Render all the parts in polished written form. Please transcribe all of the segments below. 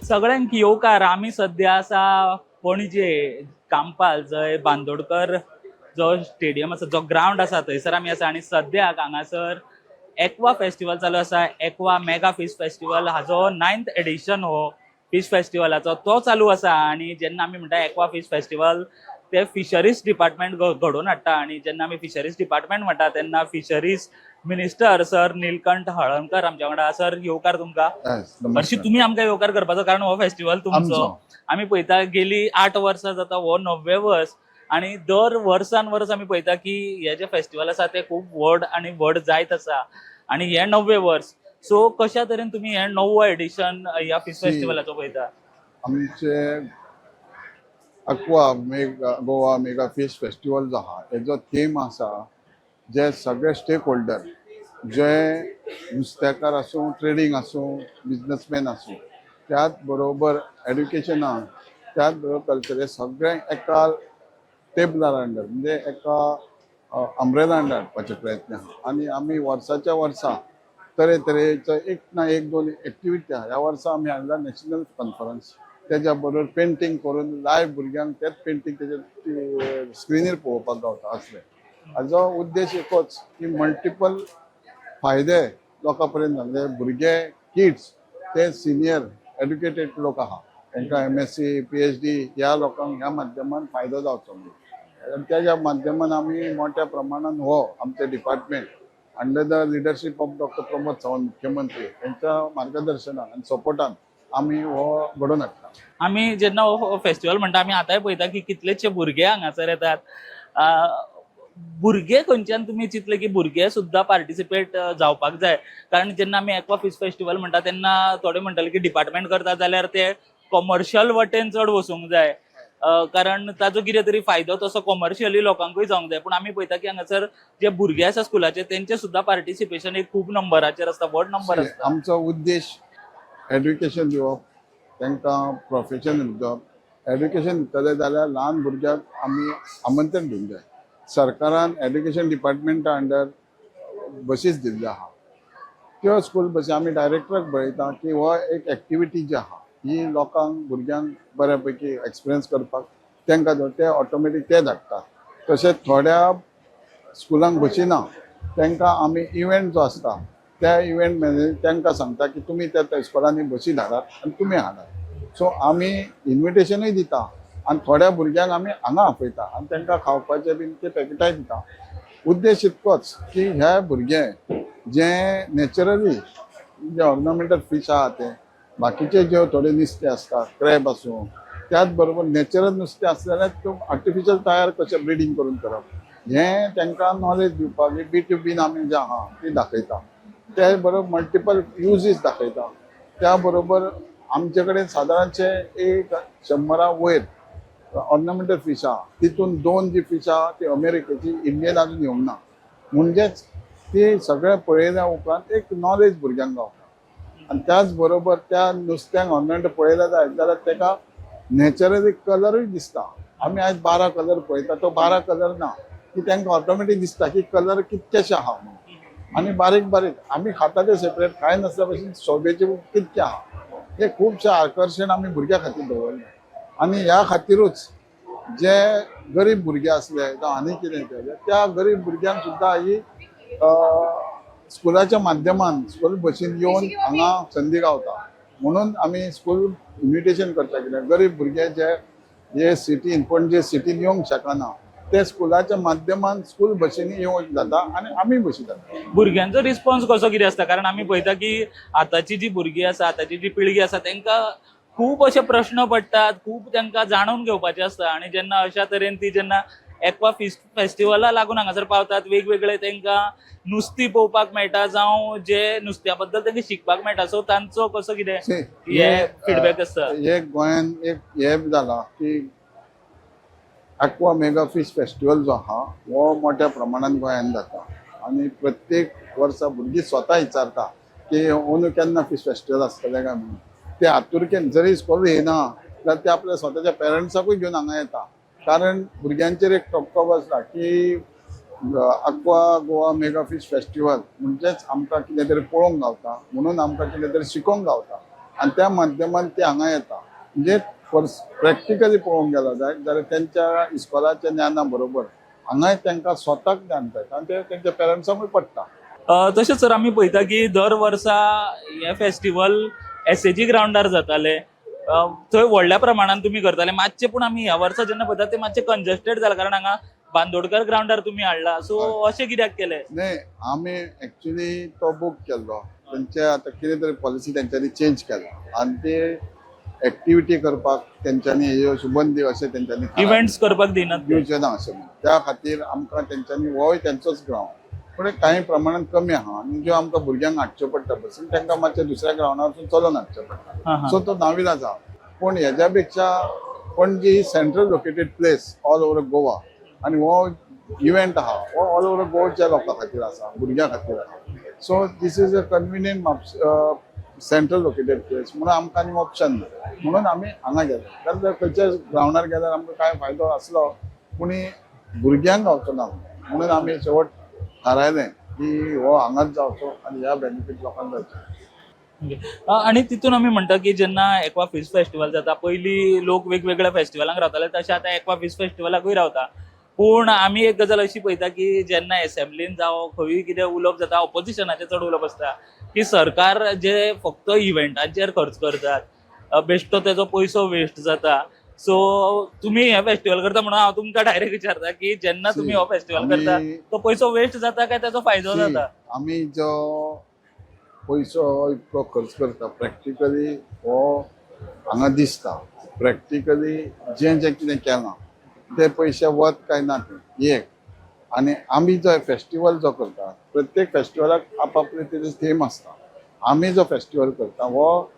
सगळ्यांक येवकार आमी सध्या आसा पणजे कांपाल जय बांदोडकर जो स्टेडियम आसा जो ग्राउंड आसा थंयसर आमी आसा आनी सद्याक हांगासर एक्वा फेस्टिवल चालू आसा. एक्वा मेगा फिश फेस्टिवल हाजो 9th एडिशन हो फिश फेस्टिवलाचो तो चालू आसा. आणि जेन्ना आमी म्हणटा एक्वा फिश फेस्टिवल ते फिशरीज डिपार्टमेंट घडोवन हाडटा आणि जेन्ना आमी फिशरीज डिपार्टमेंट म्हणटा तेन्ना fisheries minister sir Nilkanth Halarnkar आमच्या वांगडा. सर येवकार तुमकां. हरशी तुम्ही आमकां येवकार करपाचो कारण हो फेस्टिवल तुमचो. आमी पळयता गेली 8 वर्सां जाता हो 9वें वर्स आणि दर वर्सान वर्स आमी पळयता की हे जे फेस्टिवल आसा ते खूब व्हड आणि व्हड जायत आसा आणि हे 9वें वर्स. सो कशा तरेन तुम्ही हे 9वं एडिशन ह्या फिश फेस्टिवलाचो पळयता? आमचे aqua Goa mega fish festival जो आहा हेजो थीम आसा जे सगळे स्टेक होल्डर जे नुस्तेकार आसूं, ट्रेडिंग आसूं, बिजनेसमॅन आसूं, त्याच बरोबर एड्युकेशनाक, त्याच बरोबर कल्चर, हे सगळे एका टेबलार अंडर म्हणजे एका अम्ब्रेला अंडर हाडपाचे प्रयत्न आहा. आनी आमी वर्साच्या वर्सा तरेतरेचो एक ना एक दोन एक्टिविटी आहा. ह्या वर्सा आमी हाडला नॅशनल कॉन्फरन्स, त्याच्या बरोबर पेंटिंग करून लायव्ह भुरग्यांक तेच पेंटिंग तेजे स्क्रिनीर पळोवपाक गावता असले. हाजो उद्देश एकच की मल्टिपल फायदे लोकां पर्यंत म्हणजे भुरगे किड्स ते सिनियर एड्युकेटेड लोक आहा तांकां MSc PhD ह्या लोकांक ह्या माध्यमान फायदो जावचो म्हणून त्याच्या माध्यमान आमी मोठ्या प्रमाणात हो आमचे department under the leadership of doctor Pramod Sawant मुख्यमंत्री यांच्या मार्गदर्शनान आणि सपोर्टान आमी हो घडोवन हाडटा. आमी जेन्ना हो फेस्टिवल म्हणटा आमी आतांय पळयता की कितलेशे भुरगे हांगासर येतात. भुरगे खंयच्यान तुम्ही चिंतले की भुरगे सुद्धा पार्टिसिपेट जावपाक जाय? कारण जेन्ना आमी एक्वा फिश फेस्टिवल म्हणटा तेन्ना थोडे म्हणटाले की डिपार्टमेंट करता जाल्यार ते कमर्शियल वटेन चड वचूंक जाय कारण ताजो कितें तरी फायदो तसो कमर्शियली लोकांकूय जावंक जाय. पूण आमी पळयता की हांगासर जे भुरगे आसा स्कुलाचे तेंचे सुद्धा पार्टिसिपेशन एक खूब नंबराचेर आसता, व्हड नंबर आसता. आमचो उद्देश एड्युकेशन दिवप, तांकां प्रोफेशन दिवप. एड्युकेशन दितले जाल्यार ल्हान भुरग्यांक आमी आमंत्रण दिवंक जाय. सरकारान एड्युकेशन डिपार्टमेंटा अंडर बसीस दिल्ले आहा. त्यो स्कूल बसी आमी डायरेक्टराक बरयता की हो एक एक्टिविटी जी आहा ही लोकांक भुरग्यांक बऱ्यापैकी एक्सपिरियन्स करपाक तांकां ते ऑटोमॅटीक ते धाडटा. तशेंच थोड्या स्कुलांक बसी ना तांकां आमी इव्हेंट जो आसता त्या इव्हेंट मॅनेजर तांकां सांगता की तुमी त्या स्कुलांनी बसी धाडात आनी तुमी हाडात. सो आमी इन्विटेशनूय दिता आनी थोड्या भुरग्यांक आमी हांगा आपयता आनी तांकां खावपाचे बीन ते पॅकेटाय दिता. उद्देश इतकोच की हे भुरगे जे नॅचरली जे ऑर्नामेंटल फीश आहा ते बाकीचे जे थोडे नुस्ते आसता क्रॅब आसूं त्याच बरोबर नॅचरल नुस्तें आसता जाल्यार त्यो आर्टिफिशियल तयार कशें ब्रिडींग करून करप हें तांकां नॉलेज दिवपाक B2B आमी जे आहा ती दाखयता. त्या बरोबर मल्टिपल युजीस दाखयता. त्या बरोबर आमचे कडेन सादारणशे एक 100 वयर ऑर्नामेंटल फीश आहा. तितून 2 जी फीश आहा ती अमेरिकेची, इंडियन अजून येवंक ना. म्हणजेच ती सगळे पळयल्या उपरांत एक नॉलेज भुरग्यांक गावता. आणि त्याच बरोबर त्या नुस्त्यांक ऑर्नामेंट पळयल्या जाल्यार ताका नॅचरली कलरूय दिसता. आमी आयज 12 कलर पळयता तो 12 कलर ना की तांकां ऑटोमॅटीक दिसता की कलर कितकेशे आहा म्हणून. आनी बारीक बारीक आमी खाता ते सेपरेट खाय नासल्या भशेन शोभेचे कितके आहा हे खुबशे आकर्शण आमी भुरग्यां खातीर दवरले. आनी ह्या खातीरूच जे गरीब भुरगे आसले जावं आनी कितें केलें त्या गरीब भुरग्यांक सुद्दां ही स्कुलाच्या माध्यमान स्कूल बसीन येवन हांगा संदी गावता. म्हणून आमी स्कूल इन्विटेशन करता कित्याक गरीब भुरगे जे सिटीन पणजे सिटीन येवंक शकना ते स्कुलाच्या माध्यमान स्कूल बसींनी येवंक जाता आनी आमी बसी जाता. भुरग्यांचो रिस्पॉन्स कसो कितें आसता? कारण आमी पळयता की आतांची जी भुरगीं आसा, आतांची जी पिळगी आसा तांकां खूब अशे प्रश्न पडटात, खूब तांकां जाणून घेवपाचें आसता. आनी जेन्ना अशा तरेन ती जेन्ना एक्वा फिश फेस्टिवला लागून हांगासर पावतात वेगवेगळे तांकां नुस्तीं पळोवपाक मेळटा जावं जे नुस्त्या बद्दल तांकां शिकपाक मेळटा. सो तांचो कसो कितें हे फीडबॅक आसता? एक गोंयान एक हे जाला की एक्वा मेगा फिश फेस्टिवल जो आहा हो मोठ्या प्रमाणात गोंयान जाता आनी प्रत्येक वर्सा भुरगीं स्वता विचारता की अंदू केन्ना फिश फेस्टिवल आसतलें काय म्हणून. ते आतुरतेन जरी स्कूल येना जाल्यार ते आपल्या स्वताच्या पेरंट्साकूय घेवन हांगा येता. कारण भुरग्यांचेर एक ठपको बसला की aqua Goa mega fish festival म्हणजेच आमकां कितें तरी पळोवंक गावता म्हणून आमकां कितें तरी शिकोवंक गावता. आणि त्या माध्यमात ते हांगा येता म्हणजे प्रॅक्टिकली पळोवंक गेलो जाय जाल्यार त्यांच्या इस्कॉलाच्या ज्ञाना बरोबर हांगाय तांकां स्वताक ज्ञान मेळटा आनी ते तेंच्या पेरंट्सांकूय पडटा. तशेंच सर आमी पळयता की दर वर्सा हे फेस्टिवल एसएजी ग्राउंडार जाताले. थंय व्हडल्या प्रमाणात तुम्ही करताले मातशे, पूण आमी ह्या वर्सा जेन्ना पळयता ते मातशे कंजेस्टेड जाला कारण हांगा बांदोडकर ग्राउंडार तुम्ही हाडला. सो अशें कित्याक केलें? नाही, आमी एक्चुअली तो बूक केल्लो तेंचे आतां कितें तरी पॉलिसी तेंच्यांनी चेंज केला आनी ते एक्टिविटी करपाक तेंच्यांनी ह्यो अश्यो बंदी अशें तेंच्यांनी इव्हेंट्स करपाक दिनात ते. दिवचे ना अशें म्हणून त्या खातीर आमकां तेंच्यांनी होय तेंचोच ग्रावंड पूण कांय प्रमाणात कमी आहा आनी ज्यो आमकां भुरग्यांक हाडच्यो पडटा बसीन तांकां मातशें दुसऱ्या ग्रावंडार वचून चलोवन हाडचें पडटा. सो तो नाविलाज आहा. पूण हेज्या पेक्षा पणजी ही central located place all over Goa आनी हो इव्हेंट आहा हो ऑल ओवर गोवाच्या लोकां खातीर आसा, भुरग्यां खातीर आसा. So this is a convenient central located place म्हणून आमकां आनी ऑप्शन ना म्हणून आमी हांगा गेले. जाल्यार खंयच्या ग्रावंडार गेल्यार आमकां कांय फायदो आसलो पूण भुरग्यांक गावचो ना म्हणून आमी शेवट थारायलें की हो हांगाच जावचो आनी ह्या बेनिफीट लोकांक जावचो. आणि तितून आमी म्हणटा की जेन्ना एक्वा फिश फेस्टिवल जाता पयलीं लोक वेगवेगळ्या फेस्टिवलांक रावताले तशें आतां एक्वा फिश फेस्टिवलाकूय रावता. पूण आमी एक गजाल अशी पळयता की जेन्ना एसेंब्लीन जावं खंयूय कितें उलोवप जाता ऑपोजिशनाचें चड उलोवप आसता की सरकार जे फक्त इव्हेंटांचेर खर्च करतात बेश्टो तेजो पयसो वेस्ट जाता. सो तुम्ही हे फेस्टिवल करता म्हणून हांव तुमकां डायरेक्ट विचारता की जेन्ना तुम्ही हो फेस्टिवल करता तो पयसो वेस्ट जाता काय तेजो फायदो जाता? आमी जो पयसो इतको खर्च करता प्रॅक्टिकली हो हांगा दिसता प्रॅक्टिकली जें जें कितें केलां ते पयशे वत काय ना ते एक. आनी आमी जो फेस्टिवल जो करता प्रत्येक फेस्टिवलाक आपआपले तेजे थीम आसता. आमी जो फेस्टिवल करता हो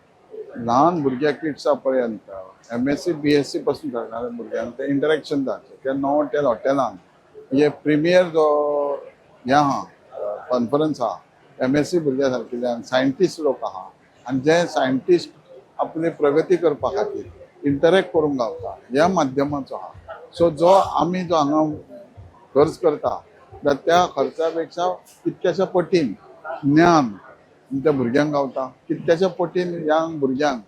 ल्हान भुरग्या किड्सा पर्यंत MSc BSc पासून करणाऱ्या भुरग्यांक ते इंटरेक्शन जावचें. ते नॉवोटेल हॉटेलान हे प्रिमियर जो हे आहा कॉन्फरन्स आहा MSc भुरग्यां सारकिल्ल्यान सायंटिस्ट लोक आहा आनी जे सायंटिस्ट आपली प्रगती करपा खातीर इंटरेक्ट करूंक गावता ह्या माध्यमाचो आहा. सो जो आमी जो हांगा खर्च करता त्या खर्चा पेक्षा कितक्याशा पटीन ज्ञान त्या भुरग्यांक गावता. कितक्याशा पटीन ह्या भुरग्यांक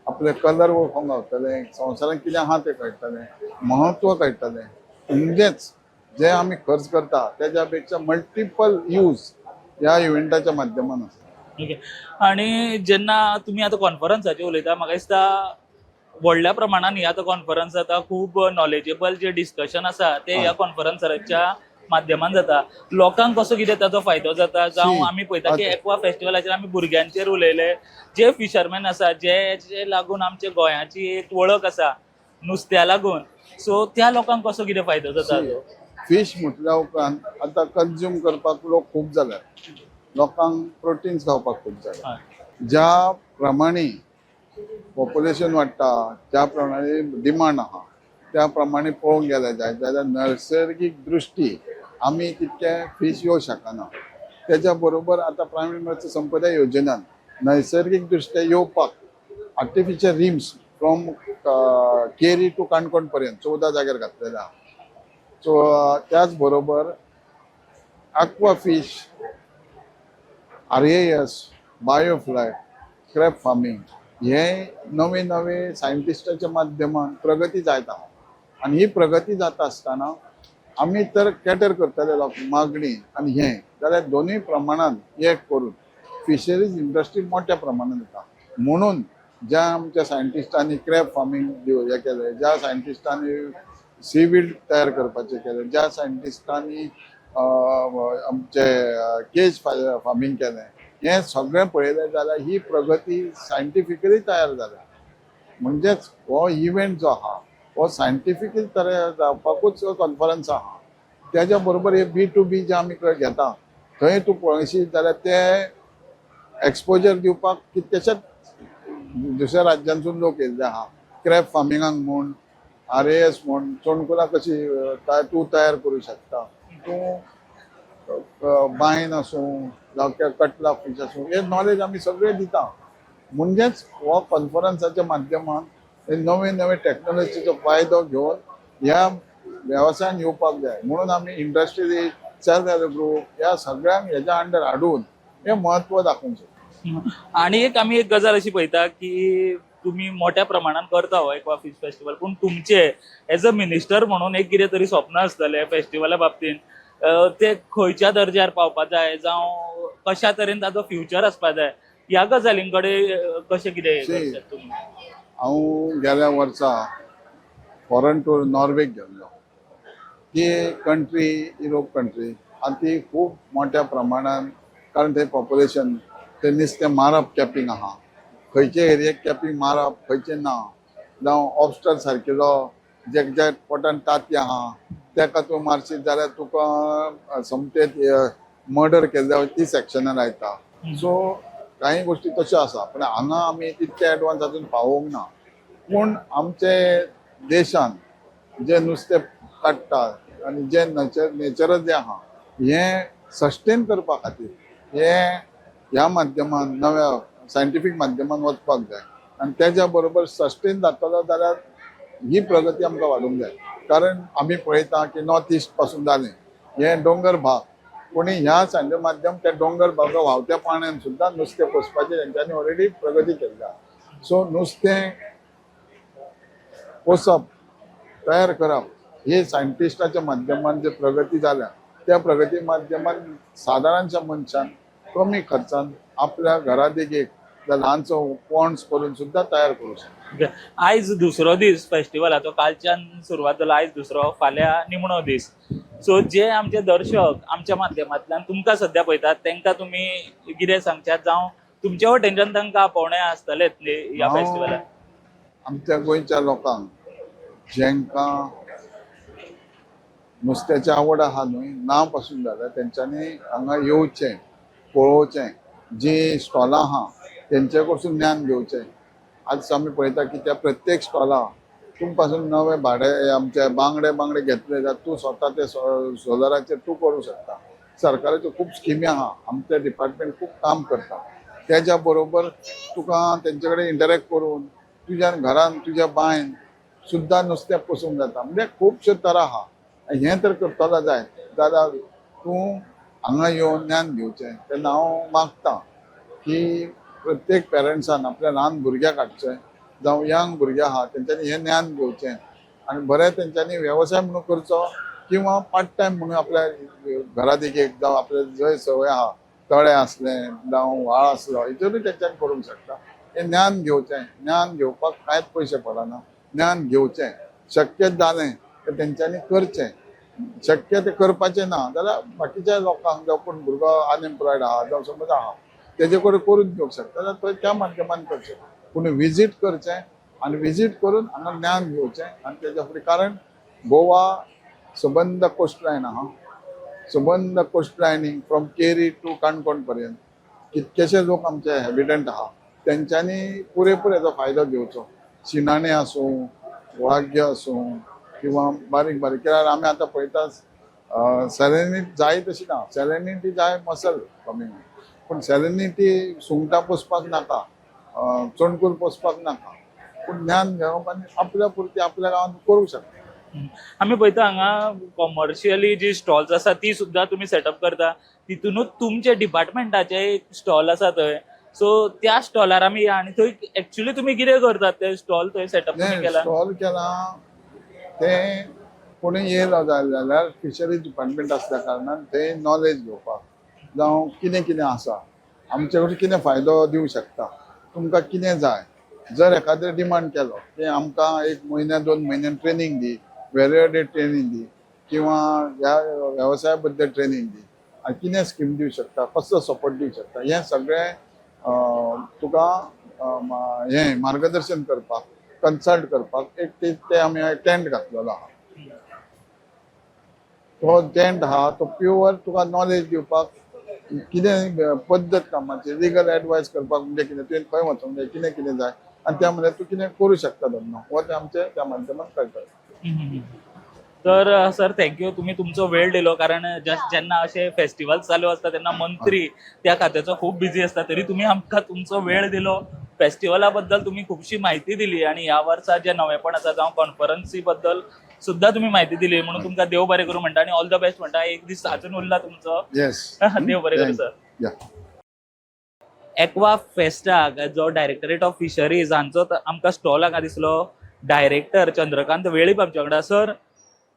आपले कलर वळखोंक गावतले, संवसारांत कितें आहा तें कळटलें, महत्व कळटलें. म्हणजेच जे आमी खर्च करता तेज्या पेक्षा मल्टिपल यूज ह्या इव्हेंटाच्या माध्यमान आसा. ओके. आणि जेन्ना तुम्ही आता कॉन्फरन्साचेर उलयता म्हाका दिसता व्हडल्या प्रमाणात ही आतां कॉन्फरन्स जाता खूब नॉलेजेबल जे डिस्कशन आसा ते ह्या कॉन्फरन्साच्या माध्यमान जाता. लोकांक कसो कितें ताचो फायदो जाता जावं आमी पळयता की एक्वा फेस्टिवलाचेर आमी भुरग्यांचेर उलयले जे फिशरमॅन आसा जे लागून आमच्या गोंयाची एक वळख आसा नुस्त्या लागून. सो त्या लोकांक कसो कितें फायदो जाता? फिश म्हटल्या उपरांत आतां कंज्यूम करपाक लोक खूब जाल्यात. लोकांक प्रोटीन्स खावपाक खूब जाय. ज्या प्रमाणे पॉप्युलेशन वाडटा ज्या प्रमाणे डिमांड आहा त्या प्रमाणे पळोवंक गेले जाय जाल्यार नैसर्गीक दृश्टी आमी तितके फिश येवं शकना. तेच्या बरोबर आतां प्रायम मिनिस्टर संपदा योजनान नैसर्गीक दृश्ट्या येवपाक artificial reefs from Keri to Canacona पर्यंत 14 जाग्यार घातलेले आहा. सो त्याच बरोबर aqua fish RAS biofloc crab farming हे नवे नवे सायंटिस्टाच्या माध्यमान प्रगती जायत आहा. आनी ही प्रगती जाता आसतना आमी तर कॅटर करतले लोक मागणी आनी हे जाल्यार दोनूय प्रमाणात एक करून फिशरीज इंडस्ट्री मोठ्या प्रमाणात येता. म्हणून ज्या आमच्या सायंटिस्टांनी क्रॅब फार्मिंग हे केले, ज्या सायंटिस्टांनी सीवीड तयार करपाचे केले, ज्या सायंटिस्टांनी आमचे केज फार्मिंग केले, हे सगळें पळयलें जाल्यार ही प्रगती सायंटिफिकली तयार जाल्या. म्हणजेच हो इव्हेंट जो आहा हो सायंटिफिकली तयार जावपाकूच कॉन्फरन्स आहा. त्याच्या बरोबर हे B2B जे आमी घेता थंय तूं पळयशी जाल्यार ते एक्सपोजर दिवपाक कितकेशेच दुसऱ्या राज्यांतून लोक येयल्ले आहा. क्रॅब फार्मिंगाक म्हूण RAS म्हूण चोणकुलां कशी तूं तयार करूं शकता. तूं बायन आसूं जावं कटला फिश आसूं हे नॉलेज आमी सगळें दिता. म्हणजेच हो कॉन्फरन्साच्या माध्यमान नवे नवे टेक्नॉलॉजीचो फायदो घेवन ह्या वेवसायान येवपाक जाय. म्हणून आमी इंडस्ट्रियलिस्ट सेल्फ हेल्प ग्रुप ह्या सगळ्यांक हेच्या अंडर हाडून हे म्हत्व दाखोवंक सोदता. आणि आम्ही एक गजाल अशी पळयता की तुम्ही मोठ्या प्रमाणात करता हो एक्वा फिश फेस्टिवल, पण तुमचे एज अ मिनिस्टर म्हणून एक कितें तरी स्वप्न आसतलें फेस्टिवला बाबतींत, ते खंयच्या दर्ज्यार पावपाक जाय जावं कशा तरेन ताचो फ्युचर आसपाक जाय, ह्या गजालींकडे कशें कितें करतात तुमी? हांव गेल्या वर्सा फॉरेन टूर नॉर्वेक गेल्लो. ती कंट्री युरोप कंट्री आनी ती खूब मोठ्या प्रमाणात, कारण थंय पॉप्युलेशन, ते नुस्तें मारप कॅपिंग आहा, खंयचे एरियेक कॅपिंग मारप खंयचे ना, जावं ऑबस्टर सारकेलो जे पोटान ताती आहा तेका तूं मारशीत जाल्यार तुका समतेत मर्डर केले जाल्यार ती सेक्शनां लायता. सो काही गोष्टी तश्यो आसा, पण हांगा आमी तितके एडवान्स अजून पावोंक ना. पूण आमचे देशान जे नुस्तें काडटात आनी जे नेचर जे आहा हें सस्टेन करपा खातीर ह्या माध्यमान नव्या सायंटिफीक माध्यमान वचपाक जाय. आनी तेज्या बरोबर सस्टेन जातलो जाल्यार ही प्रगती आमकां वाडूंक जाय. कारण आमी पळयता की नॉर्थ इस्ट पासून जालें हे डोंगर भाग, पूण ह्या सायंटिफीक माध्यम त्या डोंगर भागा व्हांवत्या पाण्यान सुद्दां नुस्तें पोसपाचें तेंच्यांनी ऑलरेडी प्रगती केल्ली आसा. सो नुस्तें पोसप, तयार करप हे सायंटिस्टाच्या माध्यमान जे प्रगती जाल्या त्या प्रगती माध्यमान सादारणच्या मनशान कमी खर्चान आपल्या घरात एक ल्हानसो पॉन्ड्स करून सुद्दां तयार करू शकता. आयज दुसरो दीस फेस्टिवलाचो, कालच्यान सुरवात जालो, आयज दुसरो, फाल्यां निमणो दीस. सो जे आमचे दर्शक आमच्या माध्यमांतल्यान तुमकां सध्या पळयतात तांकां तुमी कितें सांगच्यात, जावं तुमच्या वटेनच्यान तांकां आपोवणे आसतलेच ह्या फेस्टिवलाक? आमच्या गोंयच्या लोकांक जेंकां नुस्त्याची आवड आहा न्हय, ना पासून जाल्यार तेंच्यांनी हांगा येवचें, पळोवचें, जी स्टॉलां आहा तेंचे कडसून ज्ञान घेवचें. आज आमी पळयता की त्या प्रत्येक स्टॉला तुम पासून नवे भाडे आमचे बांगडे घेतले जाल्यार तूं स्वता ते सोलराचेर तूं करूं शकता. सरकाराच्यो खूब स्किमी आहा, आमचे डिपार्टमेंट खूब काम करता. तेज्या बरोबर तुका तेंचे कडेन इंटरॅक्ट करून तुज्या घरान तुज्या बांयन सुद्दां नुस्तें पोसूंक जाता. म्हणजे खुबश्यो तरा आहा. हें तर करतलो जाय जाल्यार तूं हांगा येवन ज्ञान घेवचें. तेन्ना हांव मागतां की प्रत्येक पेरंट्सान आपल्या ल्हान भुरग्याक हाडचें, जावं यंग भुरगे आहा तेंच्यांनी हें ज्ञान घेवचें आनी बरें तेंच्यांनी वेवसाय म्हणून करचो किंवा पार्ट टायम म्हणून आपल्या घरात एक जावं आपल्या जंय संवय आहा, तळे आसलें जावं व्हाळ आसलो, हितूनय तेंच्यांनी करूंक शकता. हें ज्ञान घेवचें. ज्ञान घेवपाक कांयच पयशे पडना. ज्ञान घेवचें, शक्य जालें तर तेंच्यांनी करचें. शक्य ते करपाचें ना जाल्यार बाकीच्या लोकांक, जावं कोण भुरगो अनएम्प्लॉयड आहा जावं समज आहा तेजे कडेन करून घेवंक शकता जाल्यार तो त्या माध्यमान करचें. पूण विजीट करचें आनी विजीट करून हांगा ज्ञान घेवचें आनी तेज्या फुडें. कारण गोवा सबंद कोस्ट लायन आहा, सबंद कोस्ट लायनीक फ्रॉम केरी टू काणकोण पर्यंत कितकेशे लोक आमचे हॅबिटंट आहा तेंच्यांनी पुरेपूर हेचो फायदो घेवचो. शिणाणे आसूं, वाघ्य आसूं किंवा बारीक कित्याक आमी आतां पळयता सॅलेनिटी जाय तशी ना. सॅलेनिटी जाय मसल कमी, पूण सॅलेनिटी सुंगटां पोसपाक नाका, चणकूल पोसपाक नाका. पूण ज्ञान घेवप आनी आपल्या पुरती आपल्या गांवांत करूंक शकता. आमी पळयता हांगा कॉमर्शियली जी स्टॉल्स आसा ती सुद्दां तुमी सेटअप करता, तितूनच तुमचे डिपार्टमेंटाचे एक स्टॉल आसा थंय. सो त्या स्टॉलार आमी या आनी थंय एक्चुअली तुमी कितें करतात? ते स्टॉल थंय सेटअप तुमी केला? स्टॉल केला ते कोणी येयलो जाल्यार फिशरीज डिपार्टमेंट आसल्या कारणान थंय नॉलेज घेवपाक, जावं कितें कितें आसा, आमचे कडसून कितें फायदो दिवंक शकता, तुमकां कितें जाय. जर एखादे डिमांड केलो की आमकां 1 म्हयन्या 2 म्हयन्यान ट्रेनींग दी, वेल्यू ट्रेनींग दी, किंवा ह्या वेवसाया बद्दल ट्रेनींग दी, आनी कितें स्कीम दिवंक शकता, कसलो सपोर्ट दिवंक शकता, हें सगळें तुका हें मार्गदर्शन करपाक, कन्सल्ट करपाक एक ते आमी टेंट घातलेलो आहा. तो टेंट आहा तो प्युअर तुका नॉलेज दिवपाक, कितें पद्दत कामाची, लिगल एडवायस करपाक, म्हणजे कितें तुवें खंय वचोंक जाय, कितें कितें जाय, आनी त्या म्हणजे तूं कितें करूं शकता धंदो, हो ते आमचे त्या माध्यमान कळटा. तर सर थँक्यू, तुम्ही तुमचो वेळ दिलो. कारण जेन्ना असे फेस्टिवल चालू असता तेन्ना मंत्री त्या खात्याचो खूप बिझी असता, तरी तुम्ही आमकां तुमचो वेळ दिलो. फेस्टिवला बद्दल तुम्ही खूपशी माहिती दिली आणि ह्या वर्सा जे नवेपण आसा जावं कॉन्फरन्सी बद्दल सुद्धा तुम्ही माहिती दिली, म्हणून तुमकां देव बरें करूं म्हणटा आणि ऑल द बेस्ट म्हणटा. एक दीस अजून उरला तुमचो. येस, देव बरें करूं सर. या. एक्वा फेस्टाक जो डायरेक्टरेट ऑफ फिशरीज हांचो आमकां स्टॉल हांगा दिसलो. डायरेक्टर चंद्रकांत वेळीप आमच्या वांगडा. सर,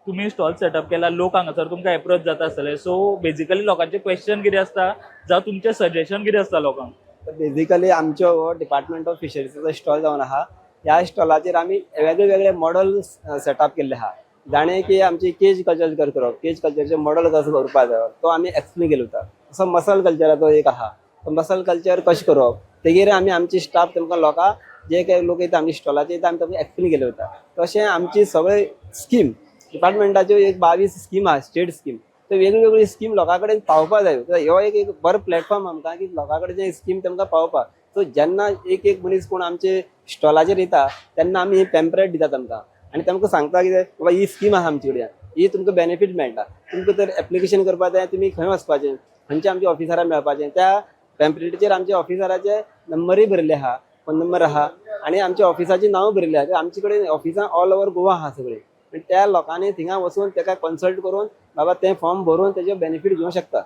तुम्ही स्टॉल सेटअप केला, लोक हांगासर तुमकां एप्रोच जाता आसतले, सो बेजिकली लोकांचे क्वेश्चन कितें आसता जावं तुमचे सजेशन कितें आसता लोकांक? बेसिकली आमचो डिपार्टमेंट ऑफ फिशरीचो स्टॉल जावन आहा. ह्या स्टॉलाचेर आमी वेगळे वेगळे मॉडल सेटअप केल्ले आहा. जाणे की आमची केज कल्चर करप, केज कल्चरचे मॉडल कसो करपा जाय तो आमी एक्सप्लेन केलो वता. असो मसल कल्चराचो एक आहा, तो मसल कल्चर कशें करप तेगेर आमी आमची स्टाफ तेमकां लोकां जे काही लोक येता आमच्या स्टॉलाचेर येता आमी तेमकां एक्सप्लेन केलो वता. तशें आमची सगळे स्कीम डिपार्टमेंटाच्यो एक 22 स्कीम आहा, स्टेट स्कीम. तर वेगळी वेगळी स्कीम लोकां कडेन पावपा जाय. हो एक बरो प्लॅटफॉर्म आमकां की लोकां कडेन जे स्कीम तेमकां पावपा. सो जेन्ना एक मनीस कोण आमचे स्टॉलाचेर येता तेन्ना आमी ही पॅम्पलेट दिता तांकां आनी तांकां सांगता की बाबा ही स्कीम आहा आमचे कडेन, ही तुमकां बेनिफीट मेळटा. तुमकां तर एप्लिकेशन करपा जाय, तुमी खंय वचपाचें, खंयचे आमच्या ऑफिसराक मेळपाचें. त्या पॅम्पलेटीचेर आमच्या ऑफिसराचे नंबरूय बरयल्ले आहा, फोन नंबर आहा आनी आमच्या ऑफिसाचें नांव बरयल्लें आहा. आमचे कडेन ऑफिसां ऑल ओव्हर गोवा आहा सगळीं. आनी त्या लोकांनी थिंगा वचून ताका कन्सल्ट करून बाबा तें फॉर्म भरून तेजे बेनिफीट घेवंक शकता.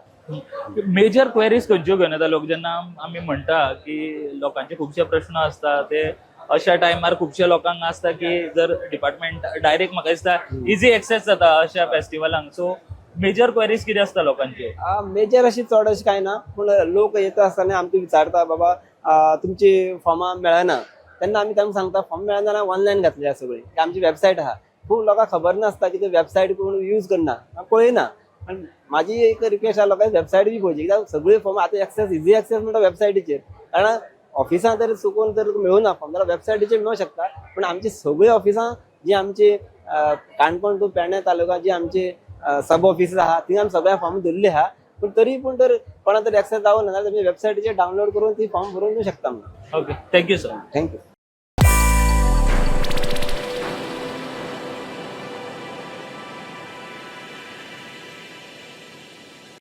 मेजर क्वेरीज खंयच्यो घेवन येता लोक? जेन्ना आमी म्हणटा की लोकांचे खुबशे प्रश्न आसता, ते अशा टायमार खुबशे लोकांक आसता की जर डिपार्टमेंट डायरेक्ट म्हाका दिसता इजी एक्सेस जाता अशा फेस्टिवलांक. सो मेजर क्वेरीज कितें आसता लोकांचे? मेजर अशी चड अशी कांय ना, पूण लोक येता आसतना आमकां विचारता बाबा तुमची फॉर्मां मेळना. तेन्ना आमी तांकां सांगता फॉर्म मेळना जाल्यार ऑनलायन घातल्या सगळी. आमची वेबसायट आहा. खूब लोकांक खबर नासता की ते वेबसायट कोण यूज करना, पळयना. म्हाजी एक रिक्वेस्ट आहा लोकांनी वेबसायट बी पळोवची, कित्याक सगळी फॉर्म आतां एक्सेस इजी एक्सेस म्हणटा वेबसायटीचेर. कारण ऑफिसां तर चुकून तर मेळूना फॉर्म जाल्यार वेबसायटीचेर मेळूंक शकता. पूण आमची सगळीं ऑफिसां जी आमची काणकोण टू पेडणे तालुका जी आमची सब ऑफिस आहा थिंगा आमी सगळ्या फॉर्म धरली आहा. पूण तरी पूण तर कोणा तर एक्सेस जावना जाल्यार तुमी वेबसायटीचेर डावनलोड करून ती फॉर्म भरून दिवंक शकता. Okay, thank you sir. थँक्यू.